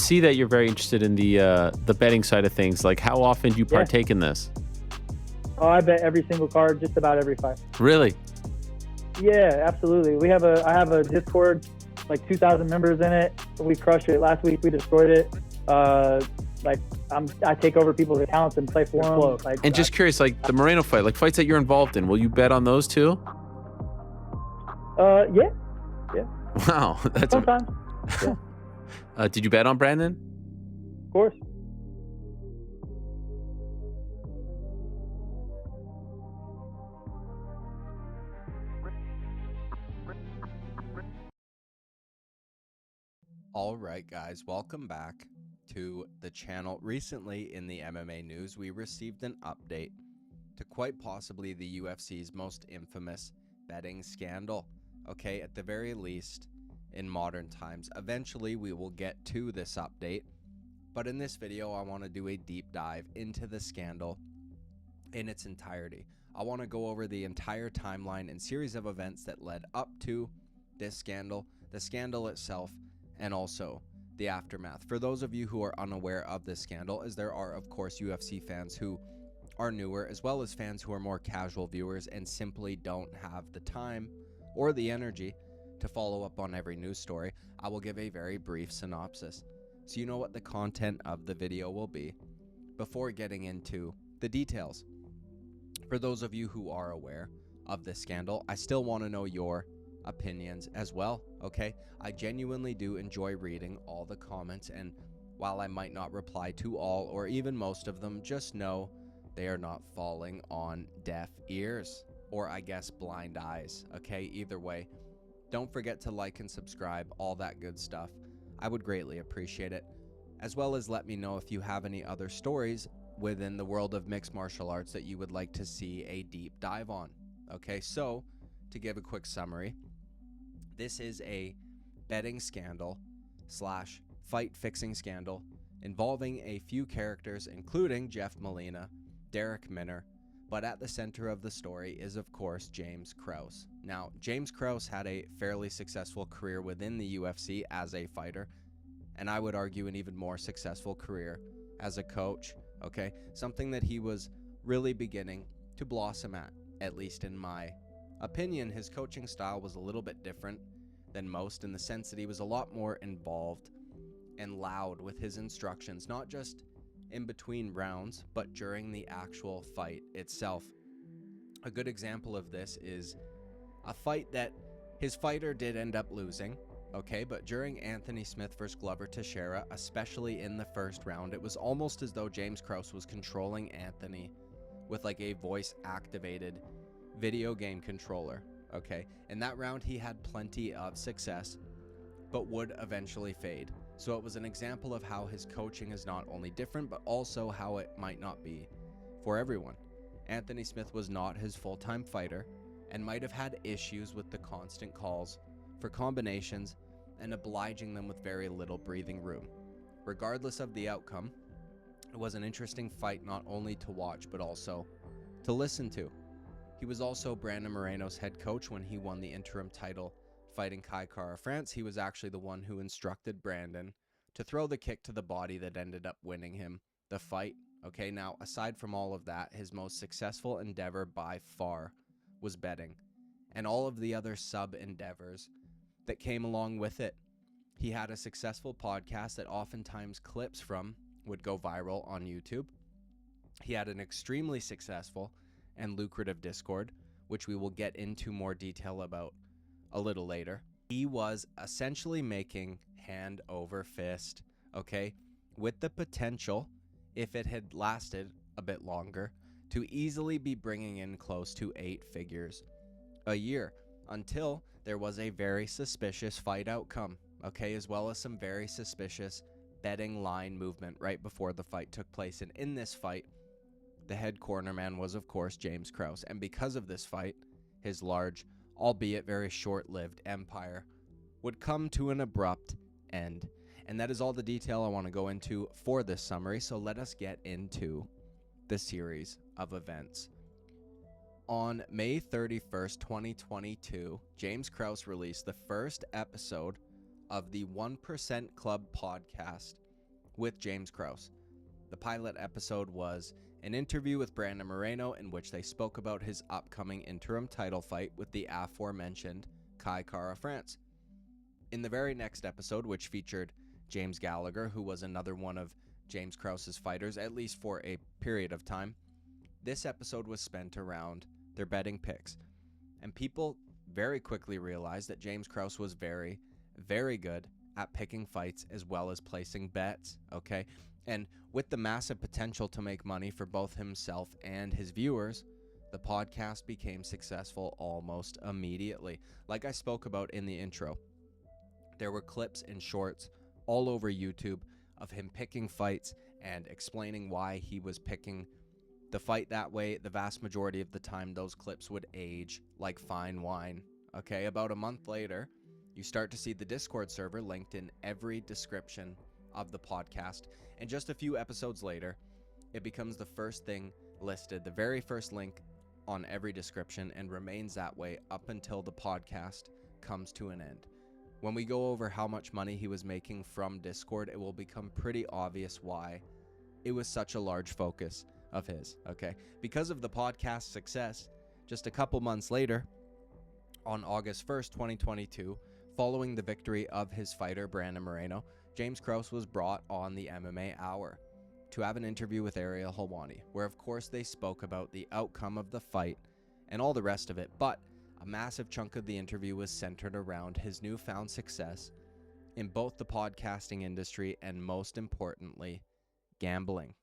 see that you're very interested in the betting side of things. Like, how often do you partake in this? Oh, I bet every single card, just about every fight. Really? Yeah, absolutely. I have a Discord, like 2,000 members in it. We crush it. Last week we destroyed it. I take over people's accounts and play for them. And just curious, like the Moreno fight, like fights that you're involved in, will you bet on those too? Yeah. Wow, that's sometimes. Yeah. Did you bet on Brandon? Of course. All right, guys, welcome back to the channel. Recently in the MMA news, we received an update to quite possibly the UFC's most infamous betting scandal. Okay, at the very least in modern times. Eventually we will get to this update, but in this video I want to do a deep dive into the scandal in its entirety. I want to go over the entire timeline and series of events that led up to this scandal, the scandal itself, and also the aftermath. For those of you who are unaware of this scandal, as there are of course UFC fans who are newer, as well as fans who are more casual viewers and simply don't have the time or the energy to follow up on every news story, I will give a very brief synopsis so you know what the content of the video will be before getting into the details. For those of you who are aware of this scandal, I still want to know your opinions as well, okay? I genuinely do enjoy reading all the comments, and while I might not reply to all or even most of them, just know they are not falling on deaf ears, or I guess blind eyes, okay? Either way, don't forget to like and subscribe, all that good stuff. I would greatly appreciate it, as well as let me know if you have any other stories within the world of mixed martial arts that you would like to see a deep dive on. Okay, so to give a quick summary, this is a betting scandal slash fight fixing scandal involving a few characters, including Jeff Molina, Derek Minner, but at the center of the story is of course James Krause. Now, James Krause had a fairly successful career within the UFC as a fighter, and I would argue an even more successful career as a coach, okay? Something that he was really beginning to blossom at least in my opinion. His coaching style was a little bit different than most in the sense that he was a lot more involved and loud with his instructions, not just in between rounds, but during the actual fight itself. A good example of this is a fight that his fighter did end up losing, okay, but during Anthony Smith versus Glover Teixeira, especially in the first round, it was almost as though James Krause was controlling Anthony with like a voice activated video game controller, okay? In that round he had plenty of success, but would eventually fade. So it was an example of how his coaching is not only different, but also how it might not be for everyone. Anthony Smith was not his full-time fighter and might have had issues with the constant calls for combinations and obliging them with very little breathing room. Regardless of the outcome, it was an interesting fight not only to watch, but also to listen to. He was also Brandon Moreno's head coach when he won the interim title fighting Kai Kara France. He was actually the one who instructed Brandon to throw the kick to the body that ended up winning him the fight. Okay, now aside from all of that, his most successful endeavor by far was betting, and all of the other sub endeavors that came along with it. He had a successful podcast that oftentimes clips from would go viral on YouTube. He had an extremely successful and lucrative Discord, which we will get into more detail about a little later. He was essentially making hand over fist, okay, with the potential, if it had lasted a bit longer, to easily be bringing in close to 8 figures a year, until there was a very suspicious fight outcome, okay, as well as some very suspicious betting line movement right before the fight took place. And in this fight, the head cornerman was of course James Krause, and because of this fight, his large, albeit very short-lived empire would come to an abrupt end. And that is all the detail I want to go into for this summary, so let us get into the series of events. On May 31st, 2022, James Krause released the first episode of the 1% Club podcast with James Krause. The pilot episode was an interview with Brandon Moreno in which they spoke about his upcoming interim title fight with the aforementioned Kai Kara France. In the very next episode, which featured James Gallagher, who was another one of James Krause's fighters, at least for a period of time, this episode was spent around their betting picks. And people very quickly realized that James Krause was very, very good at picking fights as well as placing bets, okay? And with the massive potential to make money for both himself and his viewers, the podcast became successful almost immediately. Like I spoke about in the intro, there were clips and shorts all over YouTube of him picking fights and explaining why he was picking the fight that way. The vast majority of the time, those clips would age like fine wine. Okay, about a month later, you start to see the Discord server linked in every description of the podcast. And just a few episodes later, it becomes the first thing listed, the very first link on every description, and remains that way up until the podcast comes to an end. When we go over how much money he was making from Discord, it will become pretty obvious why it was such a large focus of his, okay? Because of the podcast's success, just a couple months later, on August 1st, 2022, following the victory of his fighter, Brandon Moreno, James Krause was brought on the MMA Hour to have an interview with Ariel Helwani, where of course they spoke about the outcome of the fight and all the rest of it, but a massive chunk of the interview was centered around his newfound success in both the podcasting industry and, most importantly, gambling.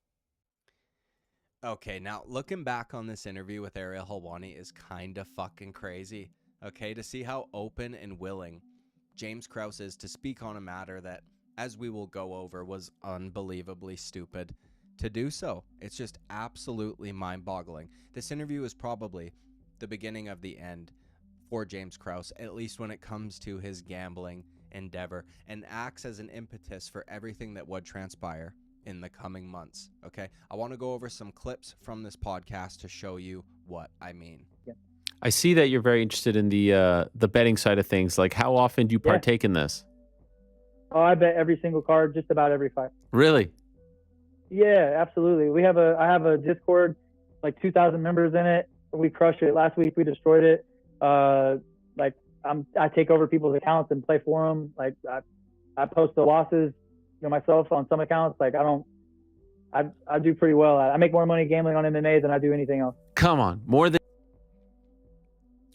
Okay, now looking back on this interview with Ariel Helwani is kind of fucking crazy, okay? To see how open and willing James Krause is to speak on a matter that, as we will go over, was unbelievably stupid to do so. It's just absolutely mind-boggling. This interview is probably the beginning of the end for James Krause, at least when it comes to his gambling endeavor, and acts as an impetus for everything that would transpire in the coming months, okay? I want to go over some clips from this podcast to show you what I mean. I see that you're very interested in the betting side of things. Like, how often do you partake in this? Oh, I bet every single card, just about every fight. Really? Yeah, absolutely. I have a Discord, like 2,000 members in it. We crushed it. Last week we destroyed it. I take over people's accounts and play for them. Like I post the losses, myself on some accounts. Like I do pretty well. I make more money gambling on MMA than I do anything else. Come on, more than.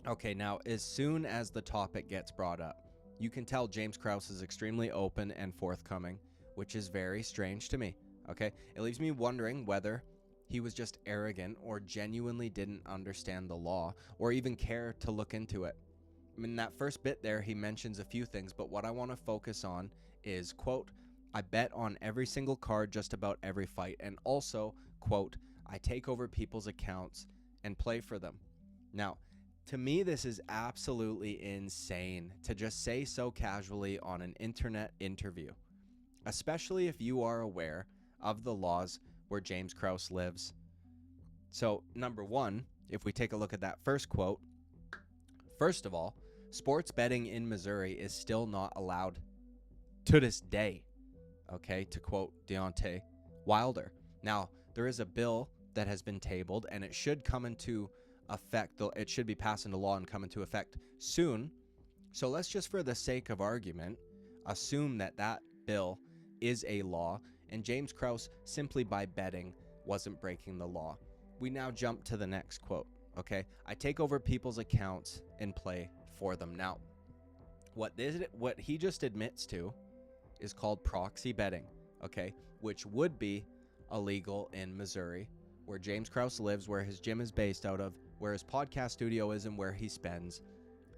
Okay, now as soon as the topic gets brought up, you can tell James Krause is extremely open and forthcoming, which is very strange to me. Okay, it leaves me wondering whether he was just arrogant or genuinely didn't understand the law or even care to look into it. I mean, that first bit there, he mentions a few things, but what I want to focus on is, quote, I bet on every single card just about every fight, and also, quote, I take over people's accounts and play for them. Now, to me, this is absolutely insane to just say so casually on an internet interview, especially if you are aware of the laws where James Krause lives. So, number one, if we take a look at that first quote, first of all, sports betting in Missouri is still not allowed to this day, okay, to quote Deontay Wilder. Now, there is a bill that has been tabled, and it should come into effect. It should be passed into law and come into effect soon. So let's just, for the sake of argument, assume that that bill is a law, and James Krause, simply by betting, wasn't breaking the law. We now jump to the next quote, okay? I take over people's accounts and play for them. Now, what he just admits to is called proxy betting, okay? Which would be illegal in Missouri, where James Krause lives, where his gym is based out of, where his podcast studio is, and where he spends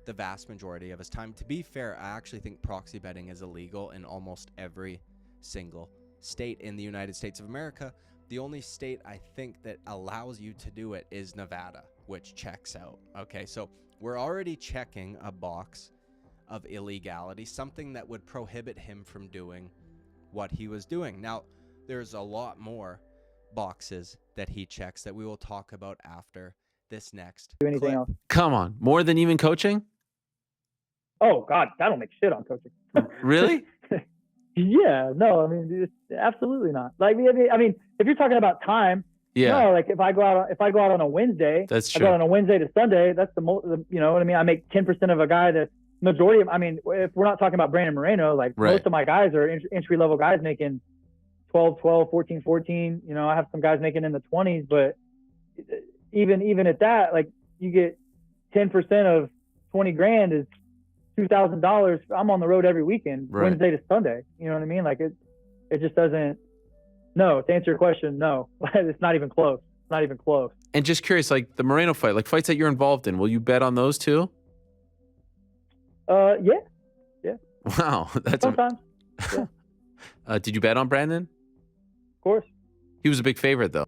the vast majority of his time. To be fair, I actually think proxy betting is illegal in almost every single state in the United States of America. The only state I think that allows you to do it is Nevada, which checks out. Okay, so we're already checking a box of illegality, something that would prohibit him from doing what he was doing. Now, there's a lot more boxes that he checks that we will talk about after this next Do anything clip. else? Come on, more than even coaching? Oh God, I don't make shit on coaching. Really? Yeah, no, I mean, absolutely not. Like, I mean, if you're talking about time, Yeah, no, like if I go out on a Wednesday, that's I go out true. on a Wednesday to Sunday. That's you know what I mean. I make 10% of a guy that majority of. I mean, if we're not talking about Brandon Moreno, like Right. most of my guys are entry level guys making 12, 12, 14, 14. You know, I have some guys making in the 20s, but even at that, like you get 10% of 20 grand is $2,000. I'm on the road every weekend, Right. Wednesday to Sunday. You know what I mean? Like it just doesn't. No, to answer your question, no, it's not even close. It's not even close. And just curious, like the Moreno fight, like fights that you're involved in, will you bet on those too? Yeah, yeah, Wow, that's sometimes, yeah, of did you bet on Brandon? course. He was a big favorite though.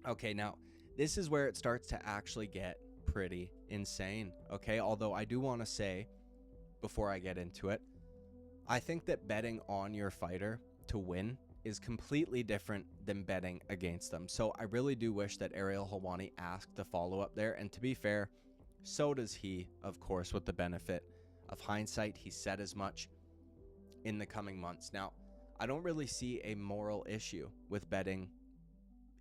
Okay, now this is where it starts to actually get pretty insane. Okay, although I do want to say before I get into it, I think that betting on your fighter to win is completely different than betting against them. So I really do wish that Ariel Helwani asked the follow-up there. And to be fair, so does he, of course, with the benefit of hindsight. He said as much in the coming months. Now, I don't really see a moral issue with betting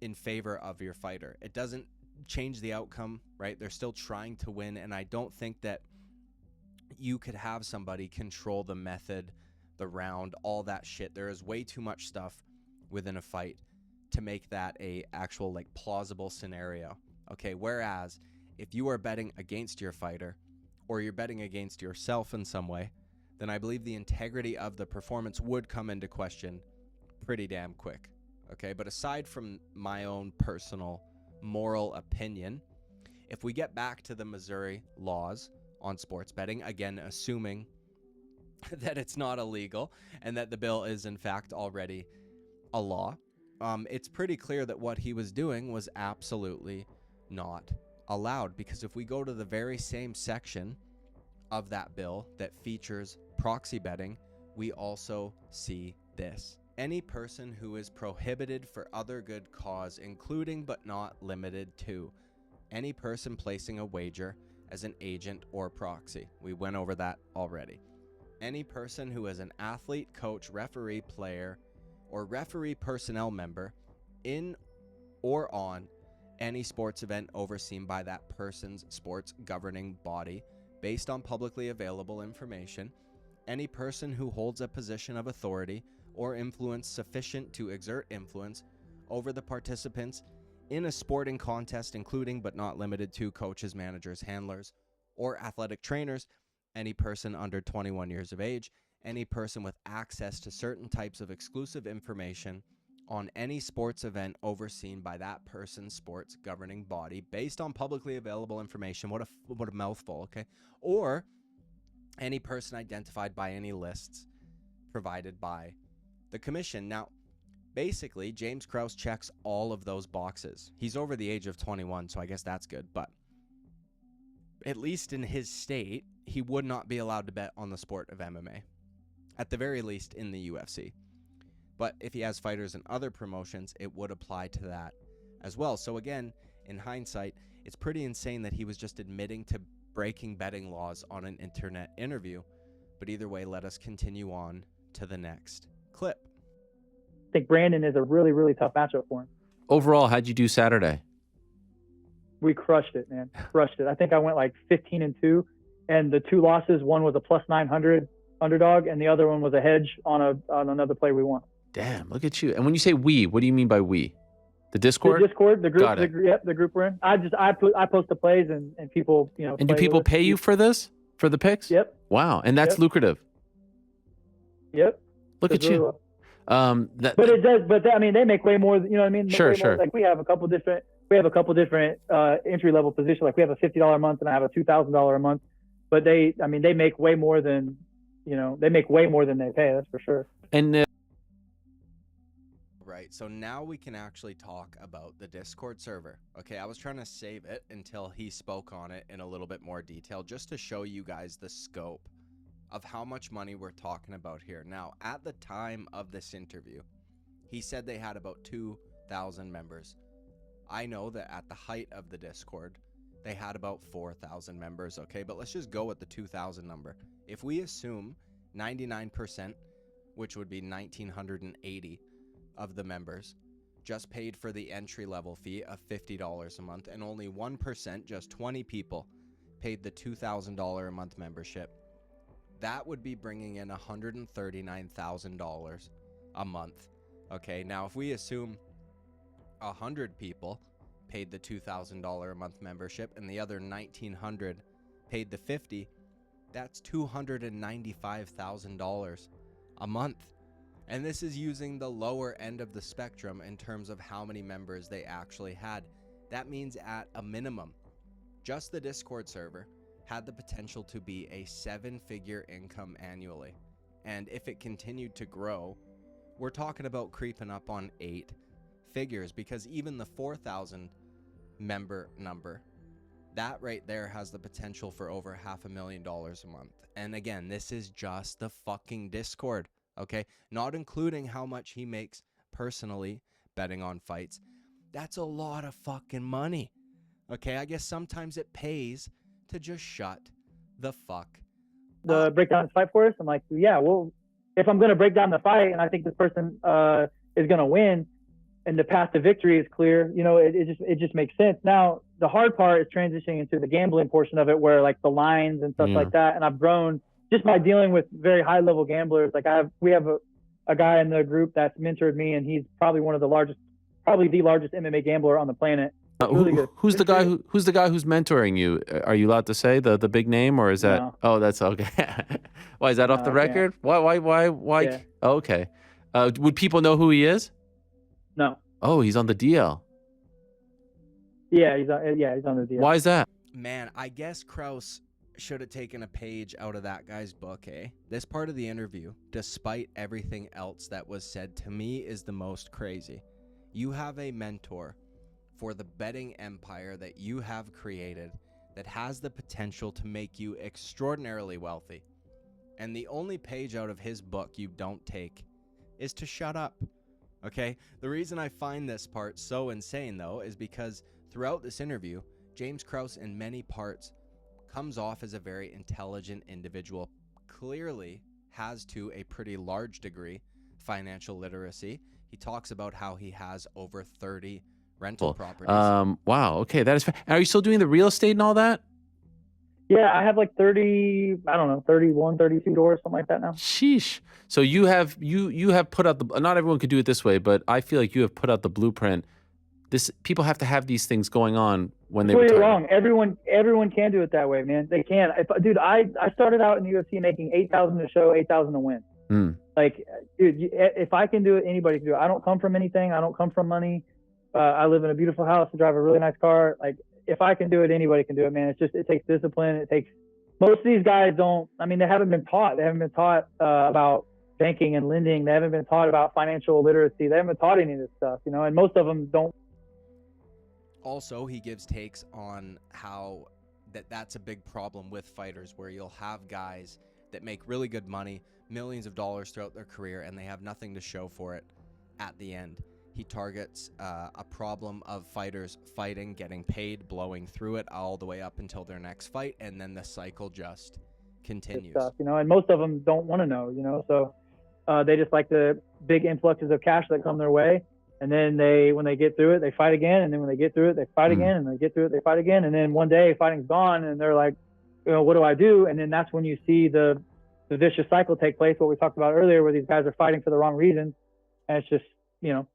in favor of your fighter. It doesn't change the outcome, right? They're still trying to win. And I don't think that you could have somebody control the method, the round, all that shit. There is way too much stuff within a fight to make that a actual like plausible scenario. Okay, whereas if you are betting against your fighter or you're betting against yourself in some way, then I believe the integrity of the performance would come into question pretty damn quick. Okay, but aside from my own personal moral opinion, if we get back to the Missouri laws on sports betting, again, assuming that it's not illegal and that the bill is in fact already a law, it's pretty clear that what he was doing was absolutely not allowed. Because if we go to the very same section of that bill that features proxy betting, we also see this. Any person who is prohibited for other good cause, including but not limited to any person placing a wager as an agent or proxy. We went over that already. Any person who is an athlete, coach, referee, player, or referee personnel member in or on any sports event overseen by that person's sports governing body based on publicly available information. Any person who holds a position of authority or influence sufficient to exert influence over the participants in a sporting contest, including but not limited to coaches, managers, handlers, or athletic trainers. Any person under 21 years of age. Any person with access to certain types of exclusive information on any sports event overseen by that person's sports governing body based on publicly available information. What a mouthful, okay? Or any person identified by any lists provided by the commission. Now, basically, James Krause checks all of those boxes. He's over the age of 21, so I guess that's good. But at least in his state, he would not be allowed to bet on the sport of MMA. At the very least, in the UFC. But if he has fighters in other promotions, it would apply to that as well. So again, in hindsight, it's pretty insane that he was just admitting to breaking betting laws on an internet interview. But either way, let us continue on to the next clip. I think Brandon is a really, really tough matchup for him. Overall, how'd you do Saturday? We crushed it, man. Crushed it. I think I went like 15-2, and the two losses, one was a plus 900 underdog, and the other one was a hedge on another play we won. Damn, look at you. And when you say we, what do you mean by we? The Discord? The Discord, the group, Got it. the group we're in. I post the plays and people, you know. And do people pay you for this? For the picks? Yep. Wow. And that's Yep. lucrative. Yep. Look at really you. well. But it does. But I mean, they make way more. You know what I mean? Sure, way sure. More, like we have a couple different entry level positions. Like we have a $50 a month and I have a $2,000 a month. But they make way more than, they make way more than they pay. That's for sure. And Right, so now we can actually talk about the Discord server. Okay, I was trying to save it until he spoke on it in a little bit more detail, just to show you guys the scope of how much money we're talking about here. Now, at the time of this interview, he said they had about 2,000 members. I know that at the height of the Discord, they had about 4,000 members, okay? But let's just go with the 2,000 number. If we assume 99%, which would be 1,980 of the members, just paid for the entry-level fee of $50 a month, and only 1%, just 20 people, paid the $2,000 a month membership. That would be bringing in $139,000 a month. Okay, now if we assume 100 people paid the $2,000 a month membership and the other 1,900 paid the $50, that's $295,000 a month. And this is using the lower end of the spectrum in terms of how many members they actually had. That means at a minimum, just the Discord server had the potential to be a 7-figure income annually. And if it continued to grow, we're talking about creeping up on 8 figures, because even the 4,000 member number, that right there has the potential for over $500,000 a month. And again, this is just the fucking Discord, okay? Not including how much he makes personally betting on fights. That's a lot of fucking money, okay? I guess sometimes it pays to just shut the fuck up. Break down this fight for us? I'm like, yeah, well, if I'm going to break down the fight and I think this person is going to win and the path to victory is clear, you know, it just makes sense. Now, the hard part is transitioning into the gambling portion of it, where like the lines and stuff like that. And I've grown just by dealing with very high level gamblers. Like we have a guy in the group that's mentored me, and he's probably the largest MMA gambler on the planet. Really good. Who's the guy who's mentoring you? Are you allowed to say the big name, or is that? No. Oh, that's okay. Why is that off the record? Why? Yeah. Oh, okay. Would people know who he is? No. Oh, he's on the DL. Yeah, he's on the DL. Why is that? Man, I guess Krause should have taken a page out of that guy's book, eh? This part of the interview, despite everything else that was said, to me is the most crazy. You have a mentor for the betting empire that you have created that has the potential to make you extraordinarily wealthy. And the only page out of his book you don't take is to shut up. Okay? The reason I find this part so insane, though, is because throughout this interview, James Krause in many parts comes off as a very intelligent individual, clearly has to a pretty large degree financial literacy. He talks about how he has over 30 rental properties. Wow. Okay, that is. Are you still doing the real estate and all that? Yeah, I have like 30, I don't know, 31, 32 doors, something like that now. Sheesh. So you have put out the. Not everyone could do it this way, but I feel like you have put out the blueprint. People have to have these things going on when they retire. You're wrong. Everyone can do it that way, man. They can. Dude, I started out in the UFC making $8,000 a show, $8,000 to win. Like, dude, if I can do it, anybody can do it. I don't come from anything. I don't come from money. I live in a beautiful house. I drive a really nice car. Like, if I can do it, anybody can do it, man. It takes discipline. Most of these guys don't. I mean, they haven't been taught. They haven't been taught about banking and lending. They haven't been taught about financial literacy. They haven't been taught any of this stuff, you know. And most of them don't. Also, he gives takes on how that's a big problem with fighters, where you'll have guys that make really good money, millions of dollars throughout their career, and they have nothing to show for it at the end. He targets a problem of fighters fighting, getting paid, blowing through it all the way up until their next fight, and then the cycle just continues. Stuff, you know, and most of them don't want to know, you know, so they just like the big influxes of cash that come their way. And then when they get through it, they fight again. And then when they get through it, they fight again. And they get through it, they fight again. And then one day fighting's gone and they're like, you know, what do I do? And then that's when you see the vicious cycle take place, what we talked about earlier, where these guys are fighting for the wrong reasons. And it's just, you know,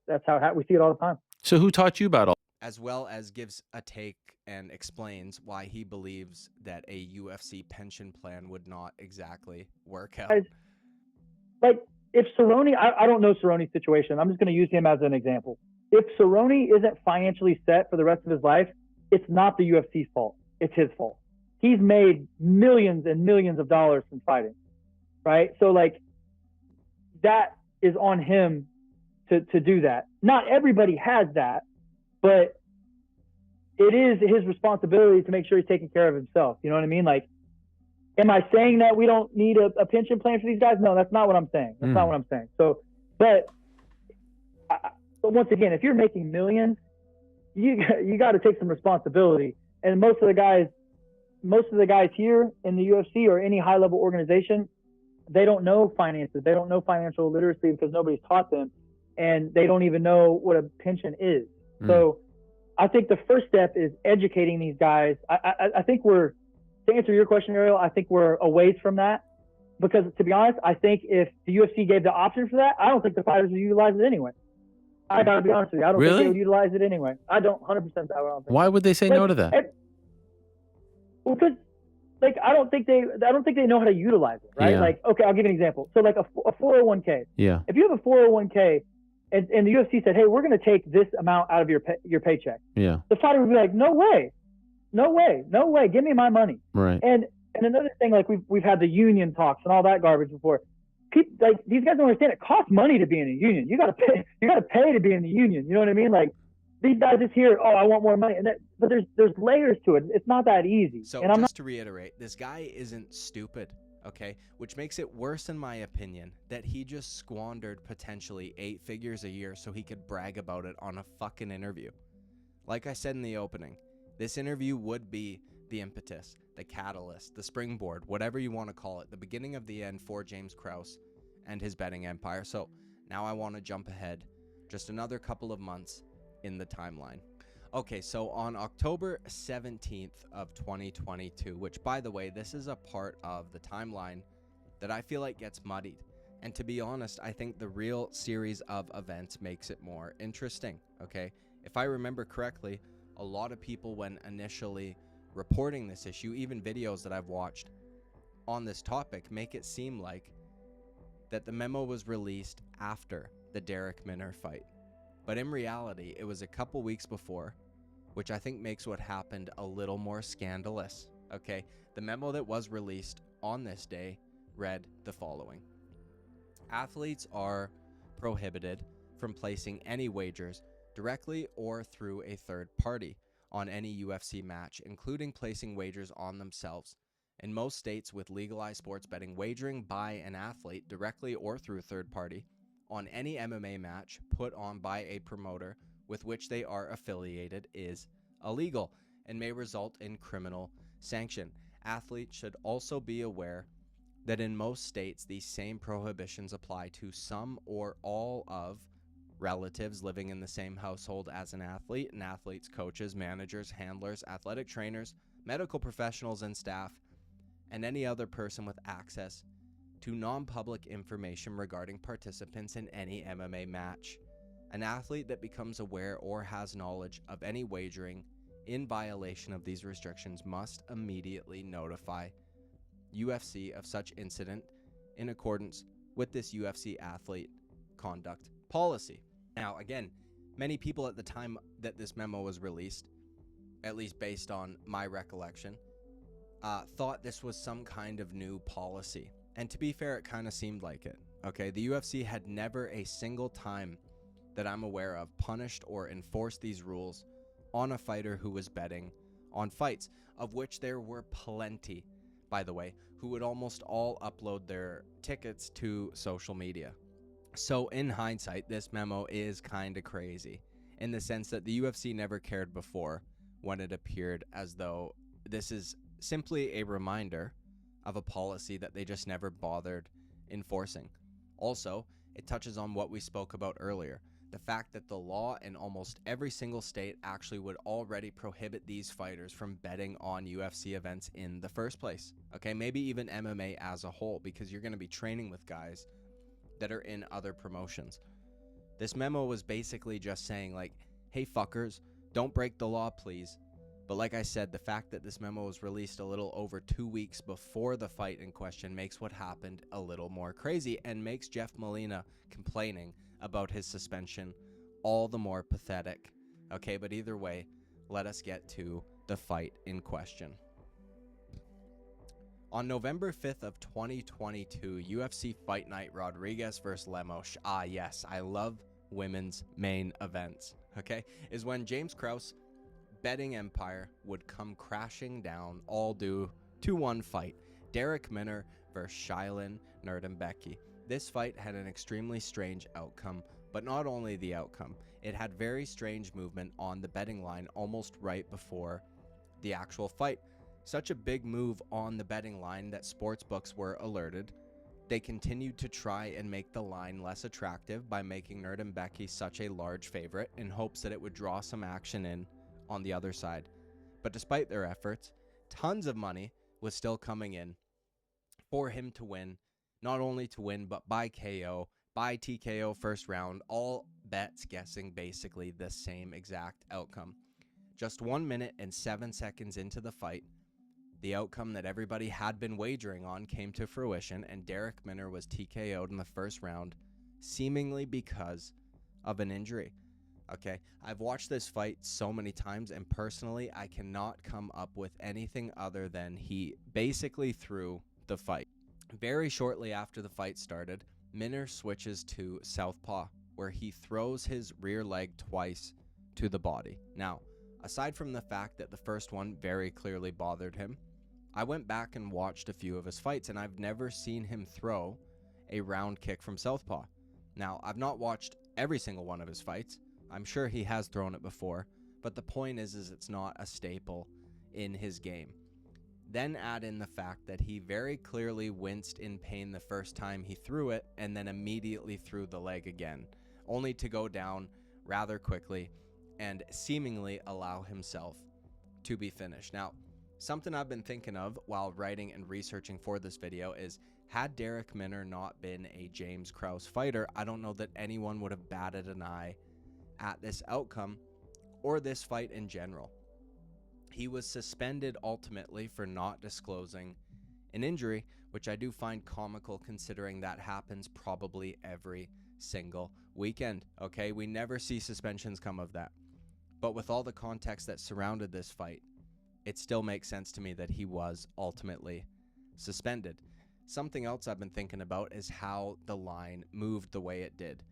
that's how we see it all the time. So who taught you about all? As well as gives a take and explains why he believes that a UFC pension plan would not exactly work out. Like, if Cerrone, I don't know Cerrone's situation. I'm just going to use him as an example. If Cerrone isn't financially set for the rest of his life, it's not the UFC's fault. It's his fault. He's made millions and millions of dollars from fighting, right? So, like, that is on him to do that. Not everybody has that, but it is his responsibility to make sure he's taking care of himself. You know what I mean? Like, am I saying that we don't need a pension plan for these guys? No, that's not what I'm saying. That's not what I'm saying. So, but once again, if you're making millions, you got to take some responsibility. And most of the guys here in the UFC or any high level organization, they don't know finances. They don't know financial literacy because nobody's taught them, and they don't even know what a pension is. So I think the first step is educating these guys. I think to answer your question, Ariel, I think we're a ways from that, because to be honest, I think if the UFC gave the option for that, I don't think the fighters would utilize it anyway. I gotta be honest with you. I don't think they would utilize it anyway. I don't 100% that. I don't think. Why would they say no to that? Well, because like I don't think they know how to utilize it, right? Yeah. Like, okay, I'll give you an example. So like a 401k. Yeah. If you have a 401k and the UFC said, hey, we're going to take this amount out of your paycheck. Yeah. The fighter would be like, no way, give me my money. Right. And another thing, like we've had the union talks and all that garbage before. Like these guys don't understand it costs money to be in a union. You got to pay to be in the union. You know what I mean? Like these guys just hear, oh, I want more money, but there's layers to it. It's not that easy. So and to reiterate, this guy isn't stupid, okay? Which makes it worse, in my opinion, that he just squandered potentially 8 figures a year so he could brag about it on a fucking interview. Like I said in the opening, this interview would be the impetus, the catalyst, the springboard, whatever you want to call it, the beginning of the end for James Krause and his betting empire. So now I want to jump ahead just another couple of months in the timeline. Okay, so on October 17th of 2022, which by the way, this is a part of the timeline that I feel like gets muddied. And to be honest, I think the real series of events makes it more interesting, okay? If I remember correctly, a lot of people, when initially reporting this issue, even videos that I've watched on this topic, make it seem like that the memo was released after the Derek Minner fight. But in reality, it was a couple weeks before, which I think makes what happened a little more scandalous, okay? The memo that was released on this day read the following. Athletes are prohibited from placing any wagers directly or through a third party on any UFC match, including placing wagers on themselves. In most states with legalized sports betting, wagering by an athlete directly or through a third party on any MMA match put on by a promoter with which they are affiliated is illegal and may result in criminal sanction. Athletes should also be aware that in most states, these same prohibitions apply to some or all of relatives living in the same household as an athlete, and athletes, coaches, managers, handlers, athletic trainers, medical professionals and staff, and any other person with access to non-public information regarding participants in any MMA match. An athlete that becomes aware or has knowledge of any wagering in violation of these restrictions must immediately notify UFC of such incident in accordance with this UFC athlete conduct policy. Now, again, many people at the time that this memo was released, at least based on my recollection, thought this was some kind of new policy. And to be fair, it kind of seemed like it. Okay, the UFC had never a single time that I'm aware of punished or enforced these rules on a fighter who was betting on fights, of which there were plenty, by the way, who would almost all upload their tickets to social media. So in hindsight, this memo is kind of crazy in the sense that the UFC never cared before when it appeared as though this is simply a reminder of a policy that they just never bothered enforcing. Also, it touches on what we spoke about earlier, the fact that the law in almost every single state actually would already prohibit these fighters from betting on UFC events in the first place. Okay, maybe even MMA as a whole, because you're going to be training with guys that are in other promotions. This memo was basically just saying like, hey fuckers, don't break the law, please. But like I said, the fact that this memo was released a little over 2 weeks before the fight in question makes what happened a little more crazy and makes Jeff Molina complaining about his suspension all the more pathetic. Okay, but either way, let us get to the fight in question. On November 5th of 2022, UFC Fight Night Rodriguez vs. Lemos. Ah, yes, I love women's main events, okay? Is when James Krause betting empire would come crashing down, all due to one fight, Derek Minner vs. Shailin Nurdenbecki. This fight had an extremely strange outcome, but not only the outcome, it had very strange movement on the betting line almost right before the actual fight. Such a big move on the betting line that sportsbooks were alerted They continued to try and make the line less attractive by making Nurdenbecky such a large favorite in hopes that it would draw some action in on the other side. But despite their efforts, tons of money was still coming in for him to win, not only to win, but by KO, by TKO first round, all bets guessing basically the same exact outcome. Just 1 minute and 7 seconds into the fight, the outcome that everybody had been wagering on came to fruition, and Darrick Minner was TKO'd in the first round, seemingly because of an injury. Okay, I've watched this fight so many times, and personally, I cannot come up with anything other than he basically threw the fight. Very shortly after the fight started, Minner switches to southpaw, where he throws his rear leg twice to the body. Now, aside from the fact that the first one very clearly bothered him, I went back and watched a few of his fights, and I've never seen him throw a round kick from southpaw. Now, I've not watched every single one of his fights. I'm sure he has thrown it before, but the point is it's not a staple in his game. Then add in the fact that he very clearly winced in pain the first time he threw it, and then immediately threw the leg again, only to go down rather quickly and seemingly allow himself to be finished. Now, something I've been thinking of while writing and researching for this video is, had Darrick Minner not been a James Krause fighter, I don't know that anyone would have batted an eye at this outcome or this fight in general. He was suspended ultimately for not disclosing an injury, which I do find comical considering that happens probably every single weekend. Okay, we never see suspensions come of that. But with all the context that surrounded this fight, it still makes sense to me that he was ultimately suspended. Something else I've been thinking about is how the line moved the way it did.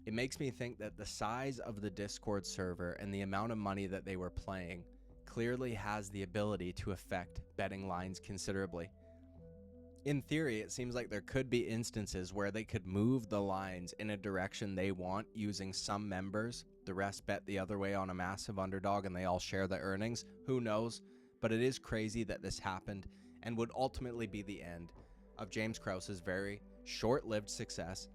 It makes me think that the size of the Discord server and the amount of money that they were playing clearly has the ability to affect betting lines considerably. In theory, it seems like there could be instances where they could move the lines in a direction they want using some members. The rest bet the other way on a massive underdog and they all share the earnings. Who knows? But it is crazy that this happened and would ultimately be the end of James Krause's very short-lived success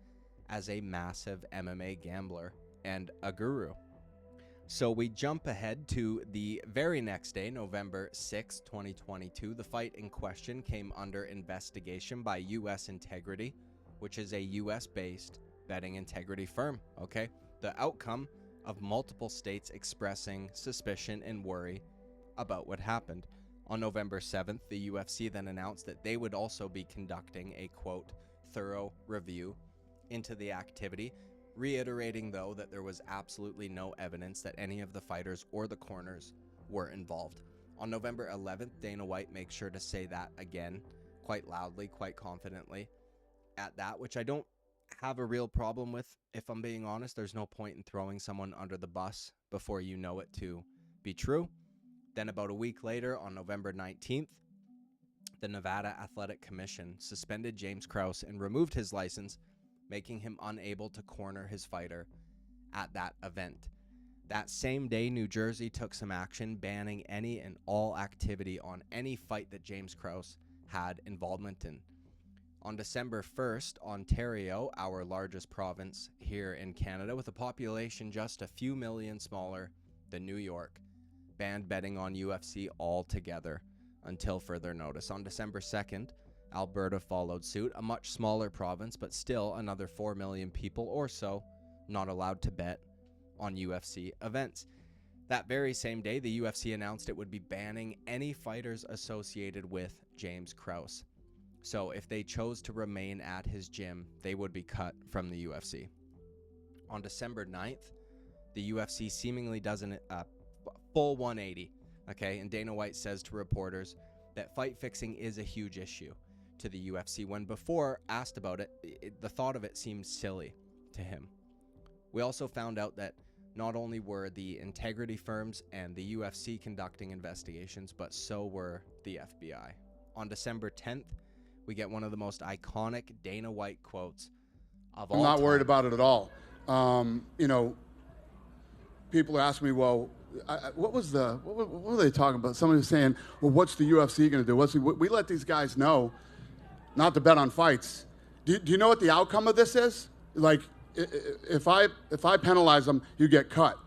as a massive MMA gambler and a guru. So we jump ahead to the very next day, November 6, 2022. The fight in question came under investigation by US Integrity, which is a US-based betting integrity firm, okay? The outcome of multiple states expressing suspicion and worry about what happened. On November 7th, the UFC then announced that they would also be conducting a, quote, thorough review into the activity, reiterating, though, that there was absolutely no evidence that any of the fighters or the corners were involved. On November 11th, Dana White makes sure to say that again, quite loudly, quite confidently at that, which I don't have a real problem with, if I'm being honest. There's no point in throwing someone under the bus before you know it to be true. Then about a week later, on November 19th, the Nevada Athletic Commission suspended James Krause and removed his license, making him unable to corner his fighter at that event. That same day, New Jersey took some action, banning any and all activity on any fight that James Krause had involvement in. On December 1st, Ontario, our largest province here in Canada, with a population just a few million smaller than New York, banned betting on UFC altogether until further notice. On December 2nd, Alberta followed suit, a much smaller province, but still another 4 million people or so not allowed to bet on UFC events. That very same day, the UFC announced it would be banning any fighters associated with James Krause. So if they chose to remain at his gym, they would be cut from the UFC. On December 9th, the UFC seemingly does a full 180, okay? And Dana White says to reporters that fight fixing is a huge issue to the UFC, when before asked about it, the thought of it seemed silly to him. We also found out that not only were the integrity firms and the UFC conducting investigations, but so were the FBI. On December 10th, we get one of the most iconic Dana White quotes of all time. I'm not worried about it at all. People ask me, well, what were they talking about? Somebody was saying, well, what's the UFC going to do? We let these guys know not to bet on fights. Do you know what the outcome of this is? Like, if I penalize them, you get cut.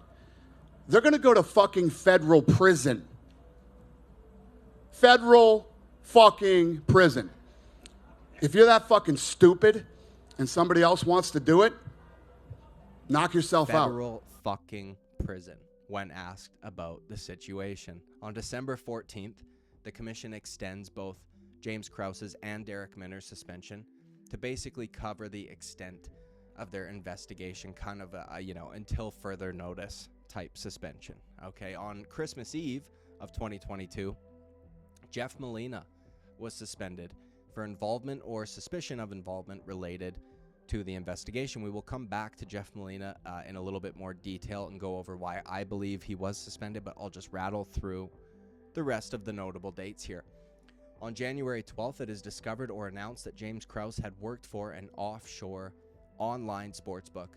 They're going to go to fucking federal prison. Federal fucking prison. If you're that fucking stupid and somebody else wants to do it, knock yourself out. Federal fucking prison when asked about the situation. On December 14th, the commission extends both James Krause's and Derek Minner's suspension to basically cover the extent of their investigation, kind of a until further notice type suspension. Okay, on Christmas Eve of 2022, Jeff Molina was suspended for involvement or suspicion of involvement related to the investigation. We will come back to Jeff Molina in a little bit more detail and go over why I believe he was suspended, but I'll just rattle through the rest of the notable dates here. On January 12th, it is discovered or announced that James Krause had worked for an offshore online sportsbook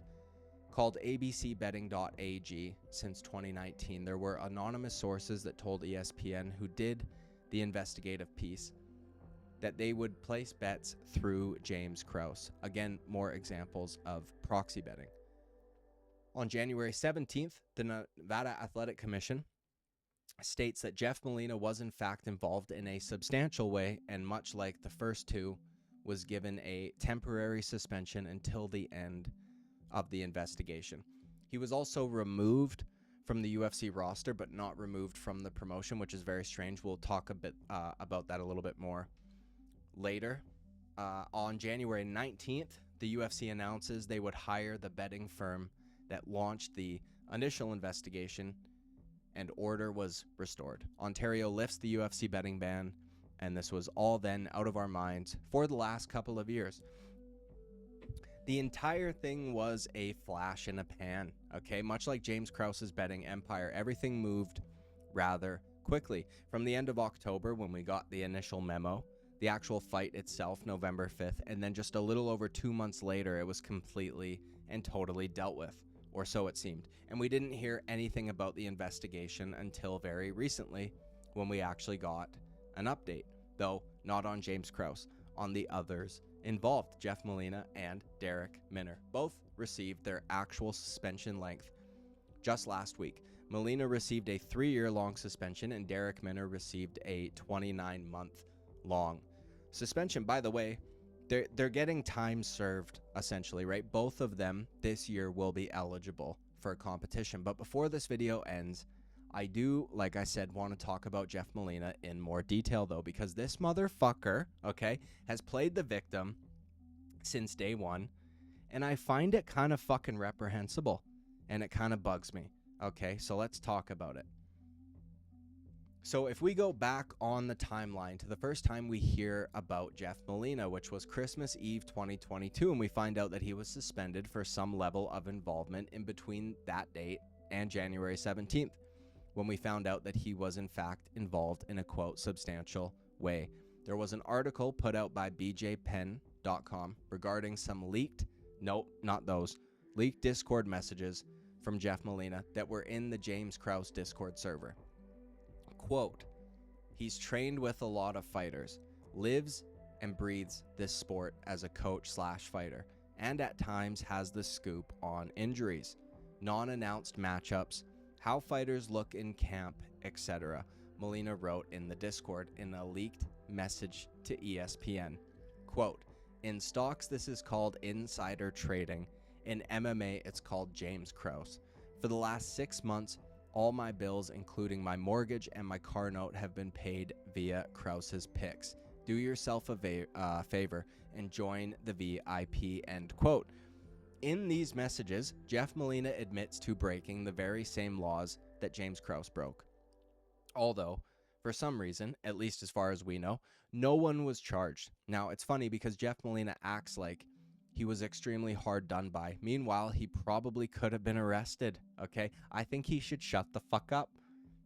called abcbetting.ag since 2019. There were anonymous sources that told ESPN, who did the investigative piece, that they would place bets through James Krause. Again, more examples of proxy betting. On January 17th, the Nevada Athletic Commission states that Jeff Molina was in fact involved in a substantial way, and much like the first two, was given a temporary suspension until the end of the investigation. He was also removed from the UFC roster, but not removed from the promotion, which is very strange. We'll talk a bit about that a little bit more later. On January 19th, the UFC announces they would hire the betting firm that launched the initial investigation, and order was restored. Ontario lifts the UFC betting ban, and this was all then out of our minds for the last couple of years. The entire thing was a flash in a pan, okay? Much like James Krause's betting empire, everything moved rather quickly. From the end of October, when we got the initial memo, the actual fight itself, November 5th, and then just a little over 2 months later, it was completely and totally dealt with, or so it seemed. And we didn't hear anything about the investigation until very recently, when we actually got an update, though not on James Krause, on the others involved, Jeff Molina and Derek Minner. Both received their actual suspension length just last week. Molina received a 3-year-long suspension, and Derek Minner received a 29-month-long suspension. By the way, they're getting time served, essentially, right? Both of them this year will be eligible for a competition. But before this video ends, I do, like I said, want to talk about Jeff Molina in more detail, though, because this motherfucker, okay, has played the victim since day one, and I find it kind of fucking reprehensible, and it kind of bugs me, okay? So let's talk about it. So if we go back on the timeline to the first time we hear about Jeff Molina, which was Christmas Eve 2022, and we find out that he was suspended for some level of involvement in between that date and January 17th. When we found out that he was in fact involved in a, quote, substantial way. There was an article put out by bjpen.com regarding some leaked Discord messages from Jeff Molina that were in the James Krause Discord server. Quote, he's trained with a lot of fighters, lives and breathes this sport as a coach/fighter, and at times has the scoop on injuries, non-announced matchups, how fighters look in camp, etc. Molina wrote in the Discord in a leaked message to ESPN. Quote, in stocks this is called insider trading. In MMA it's called James Krause. For the last 6 months, all my bills, including my mortgage and my car note, have been paid via Krause's picks. Do yourself a favor and join the VIP, end quote. In these messages, Jeff Molina admits to breaking the very same laws that James Krause broke. Although, for some reason, at least as far as we know, no one was charged. Now, it's funny because Jeff Molina acts like he was extremely hard done by. Meanwhile, he probably could have been arrested, okay? I think he should shut the fuck up.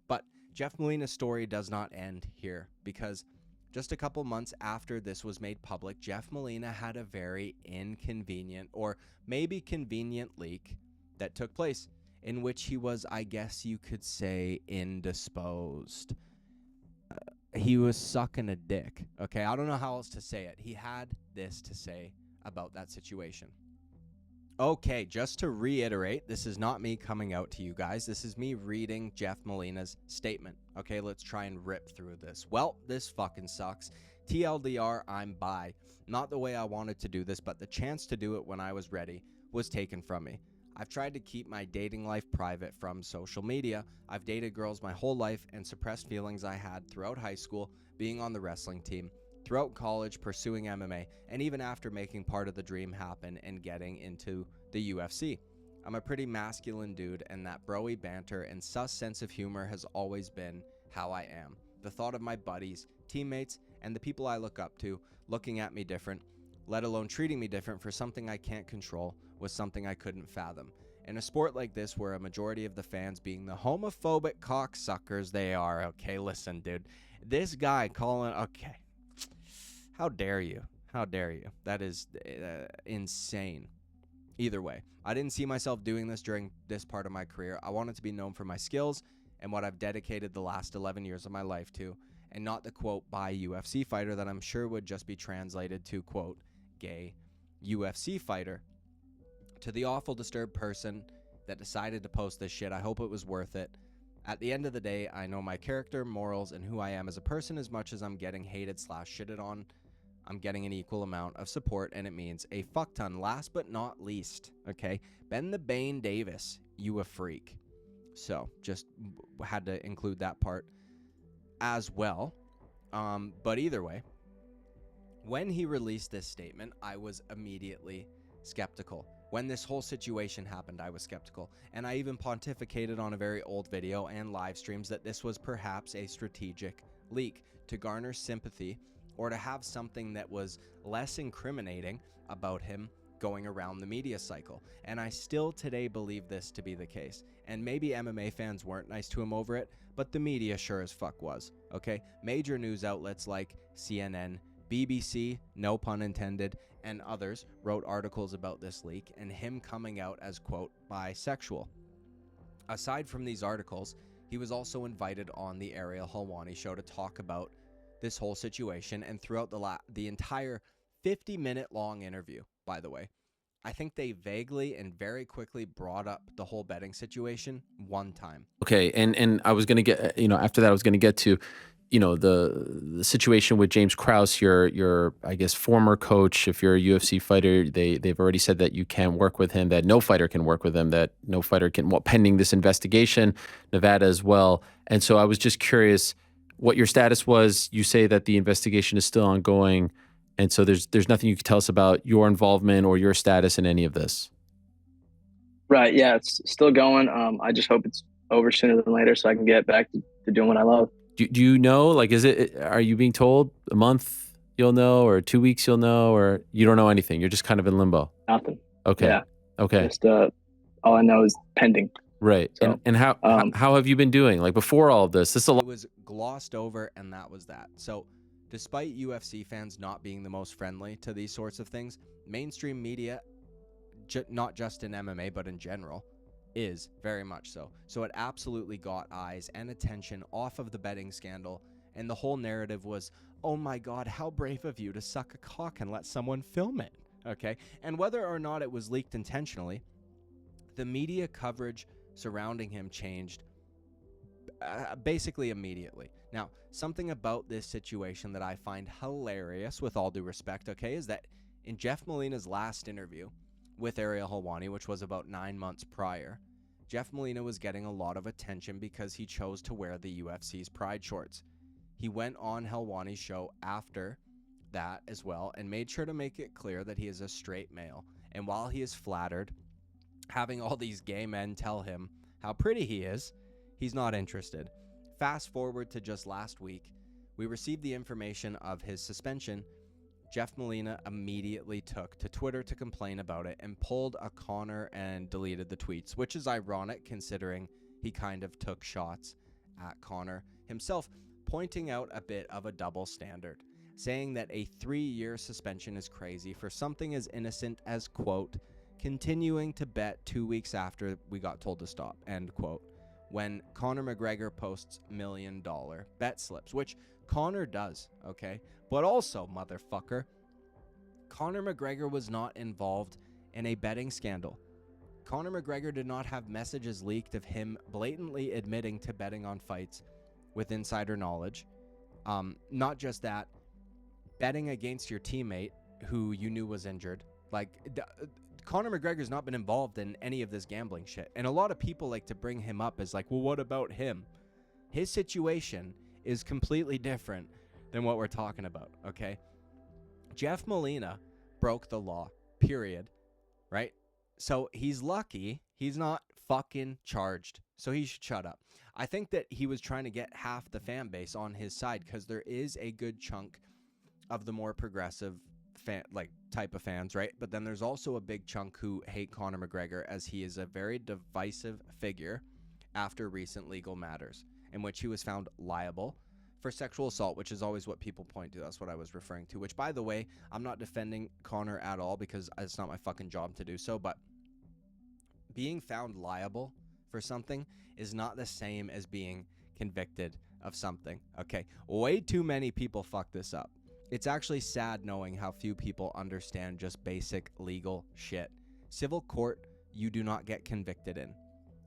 But Jeff Molina's story does not end here, because just a couple months after this was made public, Jeff Molina had a very inconvenient, or maybe convenient, leak that took place in which he was, I guess you could say, indisposed. He was sucking a dick, okay? I don't know how else to say it. He had this to say about that situation. Okay, just to reiterate, this is not me coming out to you guys. This is me reading Jeff Molina's statement. Okay, let's try and rip through this. Well, this fucking sucks. TLDR, I'm bi. Not the way I wanted to do this, but the chance to do it when I was ready was taken from me. I've tried to keep my dating life private from social media. I've dated girls my whole life and suppressed feelings I had throughout high school, being on the wrestling team, throughout college, pursuing MMA, and even after making part of the dream happen and getting into the UFC. I'm a pretty masculine dude, and that bro-y banter and sus sense of humor has always been how I am. The thought of my buddies, teammates, and the people I look up to looking at me different, let alone treating me different for something I can't control, was something I couldn't fathom. In a sport like this, where a majority of the fans being the homophobic cocksuckers they are, okay, listen, dude, this guy calling, okay, how dare you? How dare you? That is insane. Either way, I didn't see myself doing this during this part of my career. I wanted to be known for my skills and what I've dedicated the last 11 years of my life to, and not the, quote, bi UFC fighter that I'm sure would just be translated to, quote, gay UFC fighter. To the awful, disturbed person that decided to post this shit, I hope it was worth it. At the end of the day, I know my character, morals, and who I am as a person as much as I'm getting hated / shitted on. I'm getting an equal amount of support, and it means a fuck ton. Last but not least, okay, Ben the Bane Davis, you a freak. So, just had to include that part as well. But either way, when he released this statement, I was immediately skeptical. When this whole situation happened, I was skeptical. And I even pontificated on a very old video and live streams that this was perhaps a strategic leak to garner sympathy, or to have something that was less incriminating about him going around the media cycle. And I still today believe this to be the case. And maybe MMA fans weren't nice to him over it, but the media sure as fuck was, okay? Major news outlets like CNN, BBC, no pun intended, and others wrote articles about this leak and him coming out as, quote, bisexual. Aside from these articles, he was also invited on the Ariel Helwani show to talk about this whole situation, and throughout the entire 50-minute long interview, by the way, I think they vaguely and very quickly brought up the whole betting situation one time. Okay, and I was gonna get, after that I was gonna get to, the situation with James Krause, your I guess former coach. If you're a UFC fighter, they've already said that you can't work with him, that no fighter can work with him, that no fighter can, well, pending this investigation, Nevada as well. And so I was just curious what your status was. You say that the investigation is still ongoing, and so there's nothing you can tell us about your involvement or your status in any of this. Right. Yeah, it's still going. I just hope it's over sooner than later so I can get back to doing what I love. Do you know, like, are you being told a month you'll know, or 2 weeks you'll know, or you don't know anything? You're just kind of in limbo. Nothing. Okay. Yeah. Okay. Just all I know is pending. Right. So, and how have you been doing? Like, before all of this, It was glossed over, and that was that. So, despite UFC fans not being the most friendly to these sorts of things, mainstream media, not just in MMA but in general, is very much so. So it absolutely got eyes and attention off of the betting scandal, and the whole narrative was, oh my God, how brave of you to suck a cock and let someone film it, okay? And whether or not it was leaked intentionally, the media coverage surrounding him changed basically immediately. Now, something about this situation that I find hilarious, with all due respect, okay, is that in Jeff Molina's last interview with Ariel Helwani, which was about 9 months prior, Jeff Molina was getting a lot of attention because he chose to wear the UFC's pride shorts. He went on Helwani's show after that as well and made sure to make it clear that he is a straight male. And while he is flattered, having all these gay men tell him how pretty he is, he's not interested. Fast forward to just last week, we received the information of his suspension. Jeff Molina immediately took to Twitter to complain about it and pulled a Conor and deleted the tweets, which is ironic considering he kind of took shots at Conor himself, pointing out a bit of a double standard, saying that a 3-year suspension is crazy for something as innocent as, quote, continuing to bet 2 weeks after we got told to stop, end quote, when Conor McGregor posts $1 million bet slips, which Conor does, okay? But also, motherfucker, Conor McGregor was not involved in a betting scandal. Conor McGregor did not have messages leaked of him blatantly admitting to betting on fights with insider knowledge. Not just that, betting against your teammate who you knew was injured. Like, Conor McGregor's not been involved in any of this gambling shit. And a lot of people like to bring him up as like, well, what about him? His situation is completely different than what we're talking about, okay? Jeff Molina broke the law, period, right? So he's lucky he's not fucking charged. So he should shut up. I think that he was trying to get half the fan base on his side because there is a good chunk of the more progressive type of fans, right? But then there's also a big chunk who hate Conor McGregor as he is a very divisive figure after recent legal matters in which he was found liable for sexual assault, which is always what people point to. That's what I was referring to, which, by the way, I'm not defending Conor at all because it's not my fucking job to do so, but being found liable for something is not the same as being convicted of something, okay? Way too many people fuck this up. It's actually sad knowing how few people understand just basic legal shit. Civil court, you do not get convicted in.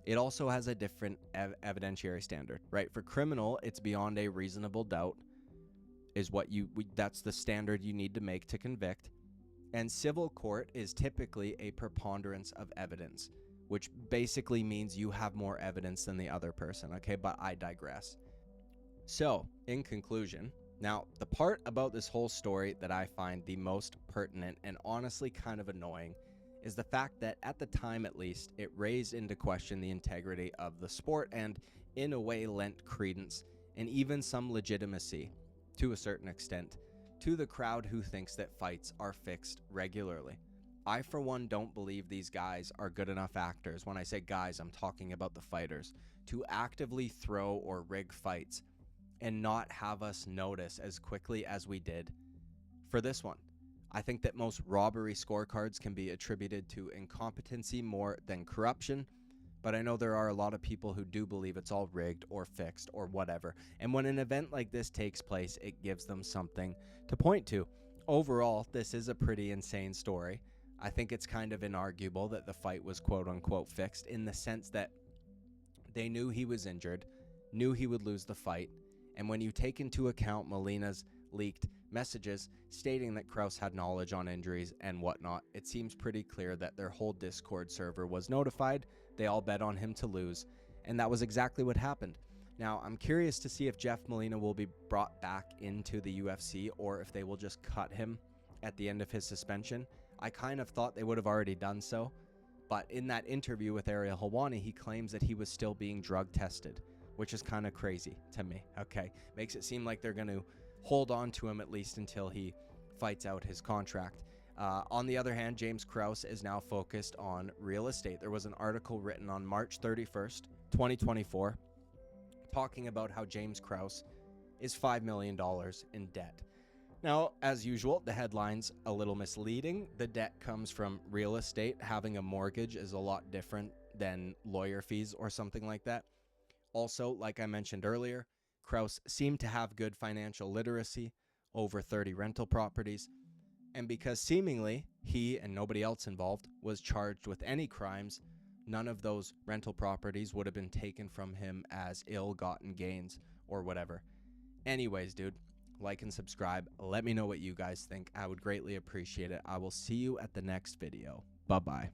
It also has a different evidentiary standard, right? For criminal, it's beyond a reasonable doubt is what that's the standard you need to make to convict. And civil court is typically a preponderance of evidence, which basically means you have more evidence than the other person, okay? But I digress. So, in conclusion, now, the part about this whole story that I find the most pertinent and honestly kind of annoying is the fact that at the time, at least, it raised into question the integrity of the sport and in a way lent credence and even some legitimacy to a certain extent to the crowd who thinks that fights are fixed regularly. I, for one, don't believe these guys are good enough actors. When I say guys, I'm talking about the fighters, to actively throw or rig fights and not have us notice as quickly as we did for this one. I think that most robbery scorecards can be attributed to incompetency more than corruption, but I know there are a lot of people who do believe it's all rigged or fixed or whatever. And when an event like this takes place, it gives them something to point to. Overall, this is a pretty insane story. I think it's kind of inarguable that the fight was quote unquote fixed in the sense that they knew he was injured, knew he would lose the fight, and when you take into account Molina's leaked messages stating that Krause had knowledge on injuries and whatnot, it seems pretty clear that their whole Discord server was notified. They all bet on him to lose, and that was exactly what happened. Now, I'm curious to see if Jeff Molina will be brought back into the UFC or if they will just cut him at the end of his suspension. I kind of thought they would have already done so, but in that interview with Ariel Helwani, he claims that he was still being drug tested, which is kind of crazy to me, okay? Makes it seem like they're going to hold on to him at least until he fights out his contract. On the other hand, James Krause is now focused on real estate. There was an article written on March 31st, 2024, talking about how James Krause is $5 million in debt. Now, as usual, the headline's a little misleading. The debt comes from real estate. Having a mortgage is a lot different than lawyer fees or something like that. Also, like I mentioned earlier, Krause seemed to have good financial literacy, over 30 rental properties, and because seemingly he and nobody else involved was charged with any crimes, none of those rental properties would have been taken from him as ill-gotten gains or whatever. Anyways, dude, like and subscribe. Let me know what you guys think. I would greatly appreciate it. I will see you at the next video. Bye-bye.